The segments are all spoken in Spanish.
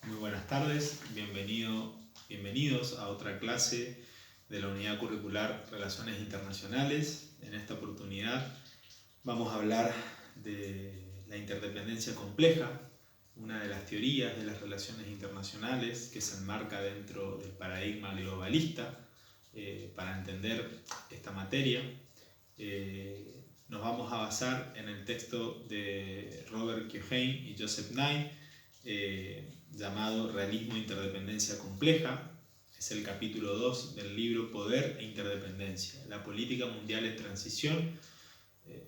Muy buenas tardes, bienvenidos a otra clase de la unidad curricular Relaciones Internacionales. En esta oportunidad vamos a hablar de la interdependencia compleja, una de las teorías de las relaciones internacionales que se enmarca dentro del paradigma globalista. Para entender esta materia, nos vamos a basar en el texto de Robert Keohane y Joseph Nye, llamado Realismo e Interdependencia Compleja. Es el capítulo 2 del libro Poder e Interdependencia, la política mundial en transición,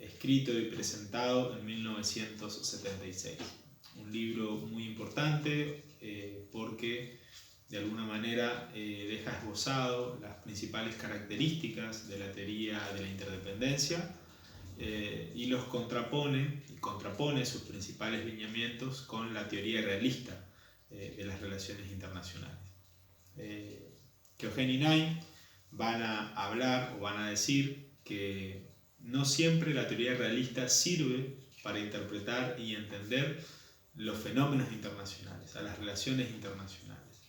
escrito y presentado en 1976. Un libro muy importante porque de alguna manera deja esbozado las principales características de la teoría de la interdependencia y los contrapone sus principales lineamientos con la teoría realista de las relaciones internacionales. Keohane y Nye van a hablar o van a decir que no siempre la teoría realista sirve para interpretar y entender los fenómenos internacionales, a las relaciones internacionales.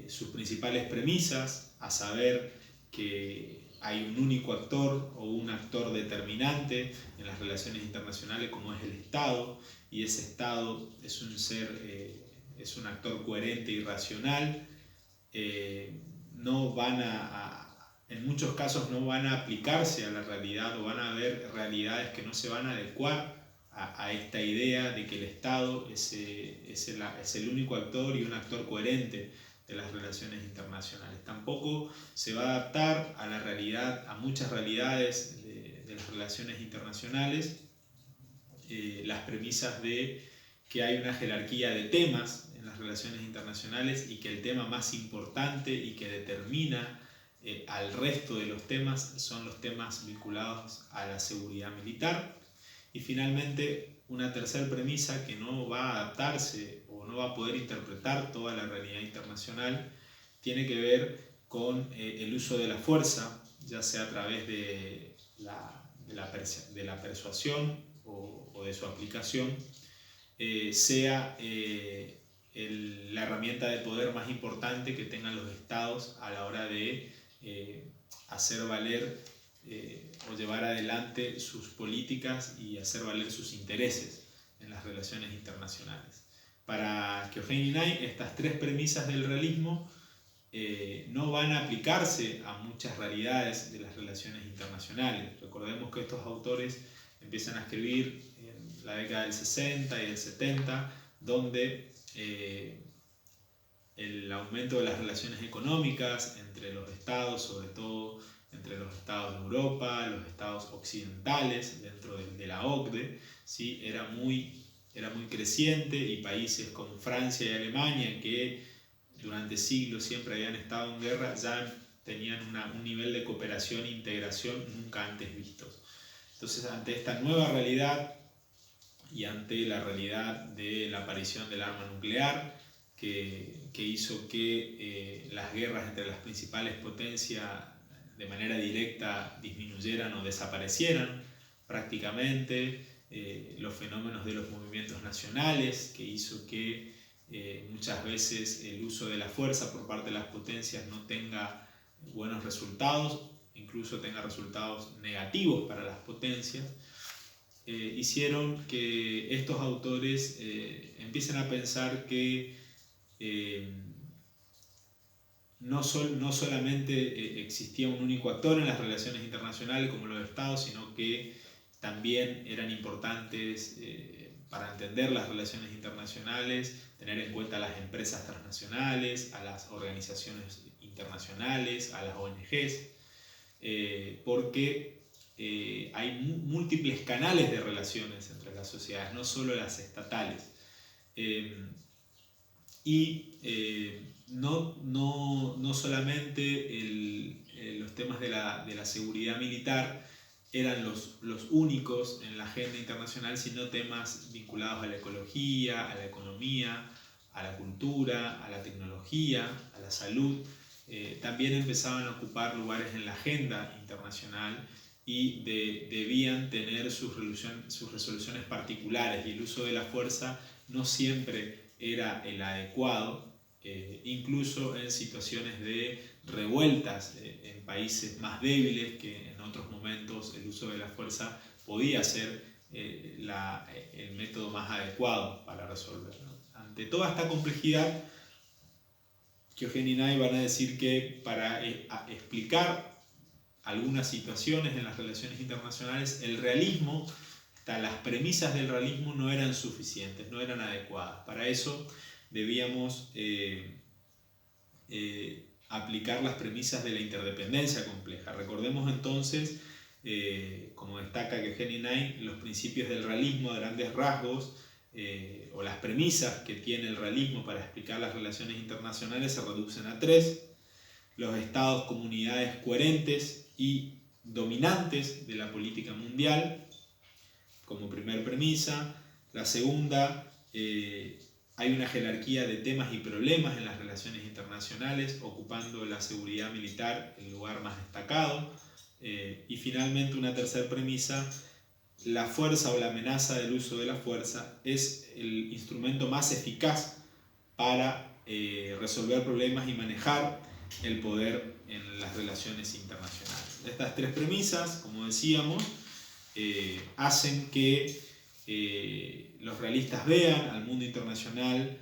Sus principales premisas, a saber que hay un único actor o un actor determinante en las relaciones internacionales como es el Estado, y ese Estado es un ser, es un actor coherente y racional. En muchos casos no van a aplicarse a la realidad, o van a haber realidades que no se van a adecuar a esta idea de que el Estado es el único actor y un actor coherente de las relaciones internacionales. Tampoco se va a adaptar a la realidad, a muchas realidades de las relaciones internacionales, las premisas de que hay una jerarquía de temas en las relaciones internacionales y que el tema más importante y que determina al resto de los temas son los temas vinculados a la seguridad militar. Y finalmente, una tercera premisa que no va a adaptarse o no va a poder interpretar toda la realidad internacional tiene que ver con el uso de la fuerza, ya sea a través de la persuasión o de su aplicación, sea la herramienta de poder más importante que tengan los estados a la hora de hacer valer o llevar adelante sus políticas y hacer valer sus intereses en las relaciones internacionales. Para Keohane y Nye, estas tres premisas del realismo no van a aplicarse a muchas realidades de las relaciones internacionales. Recordemos que estos autores empiezan a escribir en la década del 60 y del 70, donde el aumento de las relaciones económicas entre los estados, sobre todo entre los estados de Europa, los estados occidentales dentro de la OCDE, ¿sí? era muy creciente, y países como Francia y Alemania, que durante siglos siempre habían estado en guerra, ya tenían un nivel de cooperación e integración nunca antes vistos. Entonces, ante esta nueva realidad y ante la realidad de la aparición del arma nuclear, que hizo que las guerras entre las principales potencias de manera directa disminuyeran o desaparecieran prácticamente, los fenómenos de los movimientos nacionales, que hizo que muchas veces el uso de la fuerza por parte de las potencias no tenga buenos resultados, incluso tenga resultados negativos para las potencias, hicieron que estos autores empiecen a pensar que no solamente existía un único actor en las relaciones internacionales como los estados, sino que también eran importantes para entender las relaciones internacionales tener en cuenta a las empresas transnacionales, a las organizaciones internacionales, a las ONGs, porque hay múltiples canales de relaciones entre las sociedades, no solo las estatales. No solamente los temas de la seguridad militar eran los únicos en la agenda internacional, sino temas vinculados a la ecología, a la economía, a la cultura, a la tecnología, a la salud. También empezaban a ocupar lugares en la agenda internacional y debían tener sus resoluciones particulares, y el uso de la fuerza no siempre era el adecuado, incluso en situaciones de revueltas en países más débiles, que en otros momentos el uso de la fuerza podía ser el método más adecuado para resolver, ¿no? Ante toda esta complejidad, Keohane y Nye van a decir que para explicar algunas situaciones en las relaciones internacionales, el realismo, las premisas del realismo no eran suficientes, no eran adecuadas. Para eso debíamos aplicar las premisas de la interdependencia compleja. Recordemos entonces, como destaca Keohane y Nye, los principios del realismo a grandes rasgos, o las premisas que tiene el realismo para explicar las relaciones internacionales se reducen a tres: los estados comunidades coherentes y dominantes de la política mundial, como primer premisa. La segunda, hay una jerarquía de temas y problemas en las relaciones internacionales, ocupando la seguridad militar el lugar más destacado. Y finalmente, una tercera premisa: la fuerza o la amenaza del uso de la fuerza es el instrumento más eficaz para resolver problemas y manejar el poder en las relaciones internacionales. Estas tres premisas, como decíamos, hacen que los realistas vean al mundo internacional,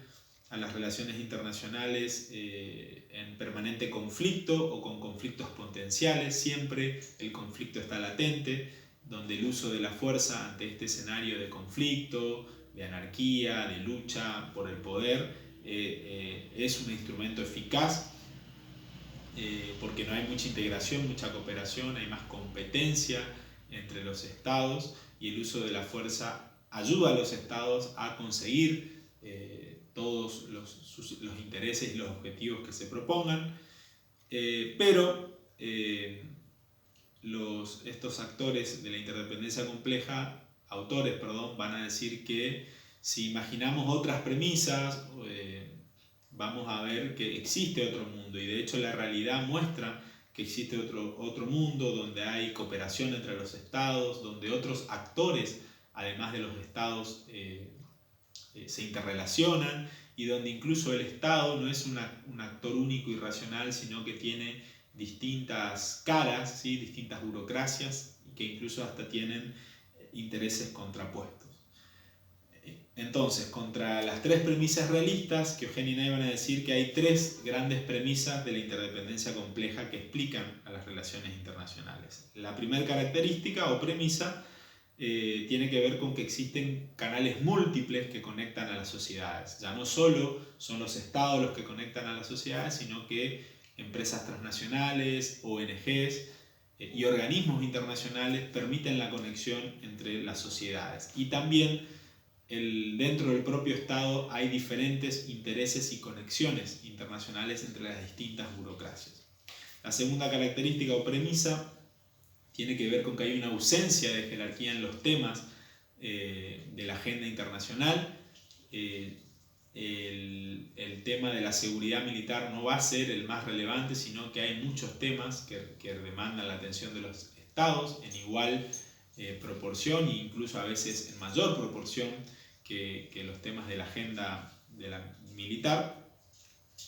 a las relaciones internacionales en permanente conflicto o con conflictos potenciales. Siempre el conflicto está latente, donde el uso de la fuerza ante este escenario de conflicto, de anarquía, de lucha por el poder, es un instrumento eficaz, porque no hay mucha integración, mucha cooperación, hay más competencia entre los estados, y el uso de la fuerza ayuda a los estados a conseguir todos los intereses y los objetivos que se propongan, pero estos actores de la interdependencia compleja, van a decir que si imaginamos otras premisas, vamos a ver que existe otro mundo, y de hecho la realidad muestra que existe otro mundo donde hay cooperación entre los estados, donde otros actores, además de los estados, se interrelacionan, y donde incluso el Estado no es un actor único y racional, sino que tiene distintas caras, ¿sí? Distintas burocracias, y que incluso hasta tienen intereses contrapuestos. Entonces, contra las tres premisas realistas, Keohane y Nye van a decir que hay tres grandes premisas de la interdependencia compleja que explican a las relaciones internacionales. La primera característica o premisa tiene que ver con que existen canales múltiples que conectan a las sociedades. Ya no solo son los estados los que conectan a las sociedades, sino que empresas transnacionales, ONGs y organismos internacionales permiten la conexión entre las sociedades. Y también dentro del propio Estado hay diferentes intereses y conexiones internacionales entre las distintas burocracias. La segunda característica o premisa tiene que ver con que hay una ausencia de jerarquía en los temas de la agenda internacional. El tema de la seguridad militar no va a ser el más relevante, sino que hay muchos temas que demandan la atención de los estados en igual proporción, e incluso a veces en mayor proporción que los temas de la agenda militar.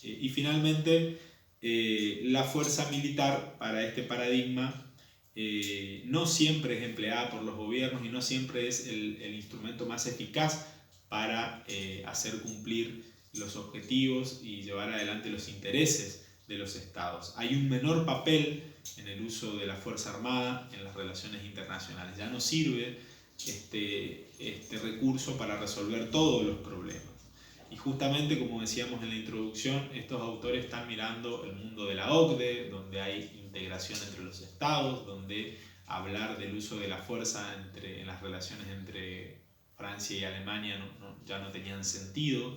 Y finalmente, la fuerza militar para este paradigma no siempre es empleada por los gobiernos y no siempre es el instrumento más eficaz para hacer cumplir los objetivos y llevar adelante los intereses de los estados. Hay un menor papel en el uso de la fuerza armada en las relaciones internacionales. Ya no sirve este recurso para resolver todos los problemas. Y justamente, como decíamos en la introducción, estos autores están mirando el mundo de la OCDE, donde hay integración entre los estados, donde hablar del uso de la fuerza en las relaciones entre Francia y Alemania ya no tenían sentido,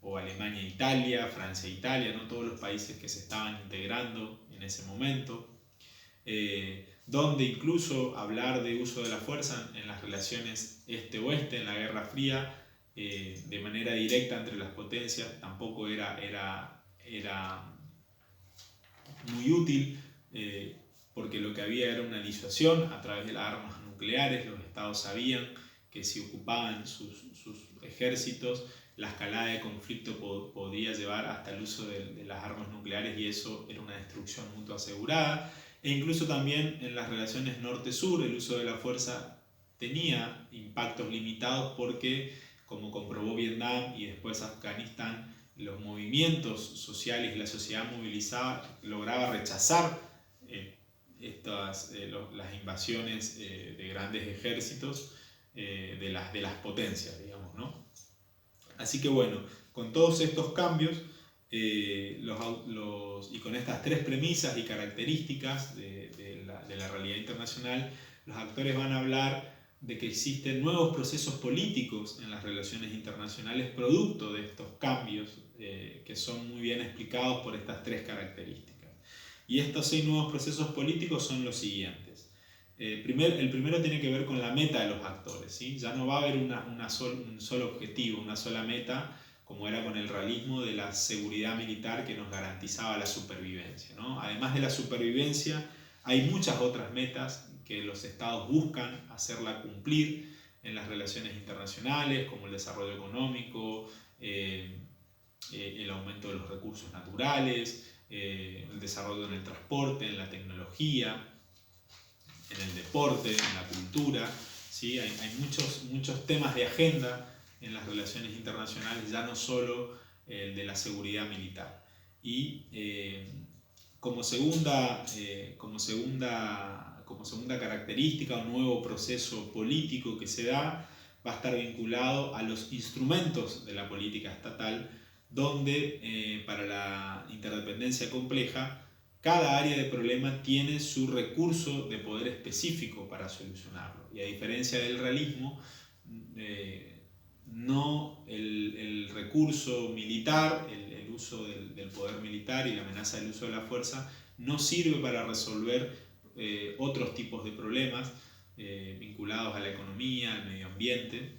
o Alemania e Italia, Francia e Italia, ¿no? Todos los países que se estaban integrando en ese momento, donde incluso hablar de uso de la fuerza en las relaciones este-oeste, en la Guerra Fría, de manera directa entre las potencias, tampoco era muy útil, porque lo que había era una disuasión a través de las armas nucleares. Los estados sabían que si ocupaban sus sus ejércitos, la escalada de conflicto podía llevar hasta el uso de las armas nucleares, y eso era una destrucción mutua asegurada. E incluso también en las relaciones norte-sur el uso de la fuerza tenía impactos limitados porque, como comprobó Vietnam y después Afganistán, los movimientos sociales y la sociedad movilizada lograba rechazar las invasiones de grandes ejércitos de las potencias, digamos, ¿no? Así que bueno, con todos estos cambios y con estas tres premisas y características de la realidad internacional, los actores van a hablar de que existen nuevos procesos políticos en las relaciones internacionales producto de estos cambios que son muy bien explicados por estas tres características. Y estos 6 nuevos procesos políticos son los siguientes. El primero tiene que ver con la meta de los actores, ¿sí? Ya no va a haber un solo objetivo, una sola meta, como era con el realismo de la seguridad militar que nos garantizaba la supervivencia, ¿no? Además de la supervivencia, hay muchas otras metas que los estados buscan hacerla cumplir en las relaciones internacionales, como el desarrollo económico, el aumento de los recursos naturales, el desarrollo en el transporte, en la tecnología, en el deporte, en la cultura, ¿sí? Hay muchos temas de agenda en las relaciones internacionales, ya no solo el de la seguridad militar. Y como segunda característica, un nuevo proceso político que se da va a estar vinculado a los instrumentos de la política estatal, donde para la interdependencia compleja, cada área de problema tiene su recurso de poder específico para solucionarlo. Y a diferencia del realismo, no el recurso militar, el uso del poder militar y la amenaza del uso de la fuerza, no sirve para resolver otros tipos de problemas vinculados a la economía, al medio ambiente.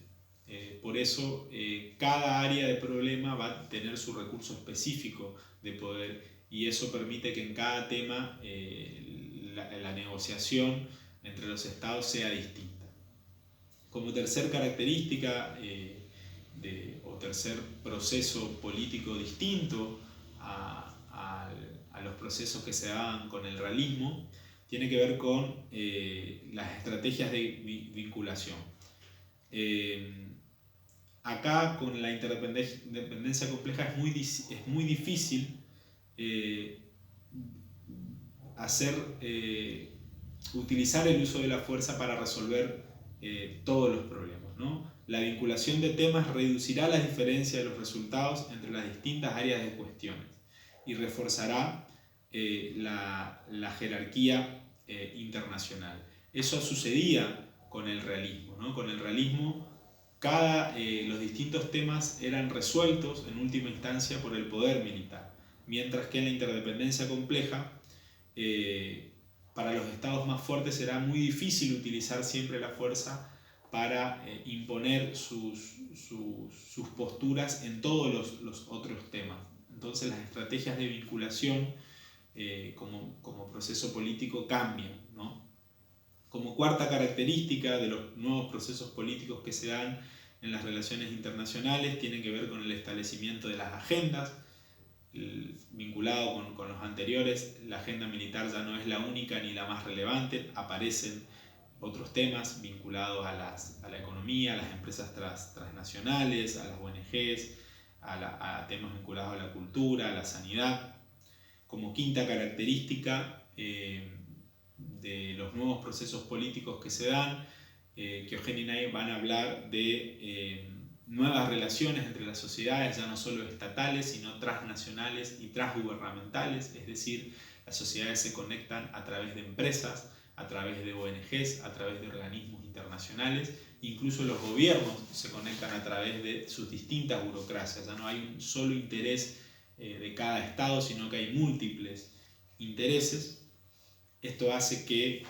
Por eso cada área de problema va a tener su recurso específico de poder, y eso permite que en cada tema la negociación entre los estados sea distinta. Como tercer característica o tercer proceso político distinto a los procesos que se daban con el realismo, tiene que ver con las estrategias de vinculación. Acá con la interdependencia compleja es muy difícil utilizar el uso de la fuerza para resolver todos los problemas, ¿no? La vinculación de temas reducirá las diferencias de los resultados entre las distintas áreas de cuestiones y reforzará la jerarquía internacional. Eso sucedía con el realismo, ¿no? Con el realismo los distintos temas eran resueltos en última instancia por el poder militar, mientras que en la interdependencia compleja, para los estados más fuertes será muy difícil utilizar siempre la fuerza para imponer sus posturas en todos los otros temas. Entonces las estrategias de vinculación como proceso político cambian, ¿no? Como cuarta característica de los nuevos procesos políticos que se dan en las relaciones internacionales, tiene que ver con el establecimiento de las agendas. Vinculado con los anteriores, la agenda militar ya no es la única ni la más relevante, aparecen otros temas vinculados a la economía, a las empresas transnacionales, a las ONGs, a temas vinculados a la cultura, a la sanidad. Como quinta característica de los nuevos procesos políticos que se dan, Keohane y Nay van a hablar de nuevas relaciones entre las sociedades, ya no solo estatales, sino transnacionales y transgubernamentales, es decir, las sociedades se conectan a través de empresas, a través de ONGs, a través de organismos internacionales, incluso los gobiernos se conectan a través de sus distintas burocracias, ya no hay un solo interés de cada estado, sino que hay múltiples intereses. Esto hace que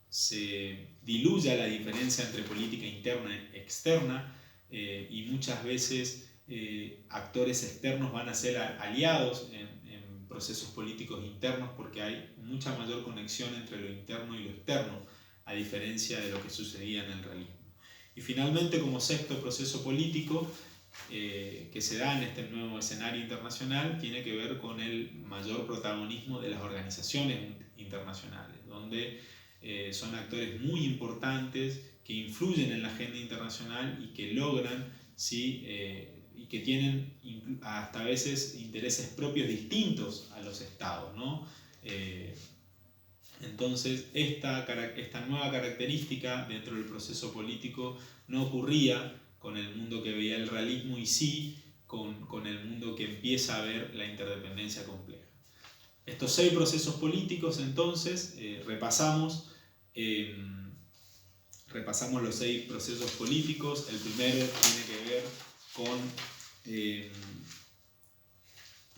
se diluya la diferencia entre política interna y externa, y muchas veces actores externos van a ser aliados en procesos políticos internos porque hay mucha mayor conexión entre lo interno y lo externo, a diferencia de lo que sucedía en el realismo. Y finalmente, como sexto proceso político que se da en este nuevo escenario internacional, tiene que ver con el mayor protagonismo de las organizaciones internacionales, donde son actores muy importantes que influyen en la agenda internacional y que logran, ¿sí? Y que tienen hasta a veces intereses propios distintos a los estados, ¿no? Entonces, esta nueva característica dentro del proceso político no ocurría con el mundo que veía el realismo y sí con el mundo que empieza a ver la interdependencia compleja. Estos 6 procesos políticos, entonces, repasamos los 6 procesos políticos. El primero tiene que ver con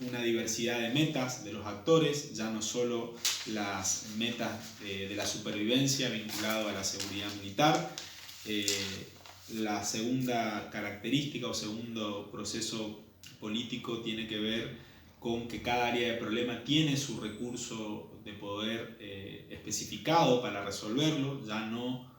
una diversidad de metas de los actores, ya no solo las metas de la supervivencia vinculado a la seguridad militar. La segunda característica o segundo proceso político tiene que ver con que cada área de problema tiene su recurso de poder especificado para resolverlo, ya no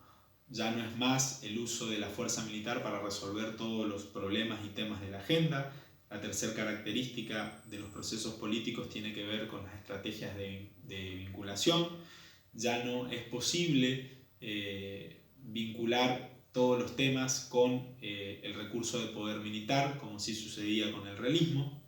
es más el uso de la fuerza militar para resolver todos los problemas y temas de la agenda. La tercera característica de los procesos políticos tiene que ver con las estrategias de vinculación. Ya no es posible vincular todos los temas con el recurso de poder militar, como sí sucedía con el realismo.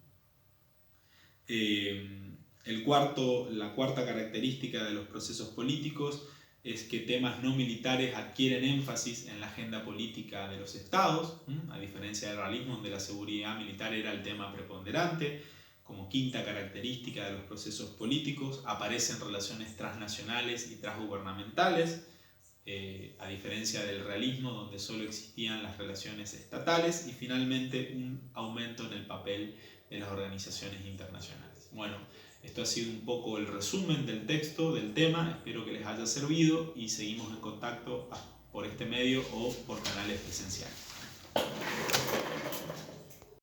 La cuarta característica de los procesos políticos es que temas no militares adquieren énfasis en la agenda política de los estados, a diferencia del realismo, donde la seguridad militar era el tema preponderante. Como quinta característica de los procesos políticos, aparecen relaciones transnacionales y transgubernamentales, a diferencia del realismo, donde solo existían las relaciones estatales, y finalmente un aumento en el papel de las organizaciones internacionales. Bueno, esto ha sido un poco el resumen del texto, del tema. Espero que les haya servido y seguimos en contacto por este medio o por canales presenciales.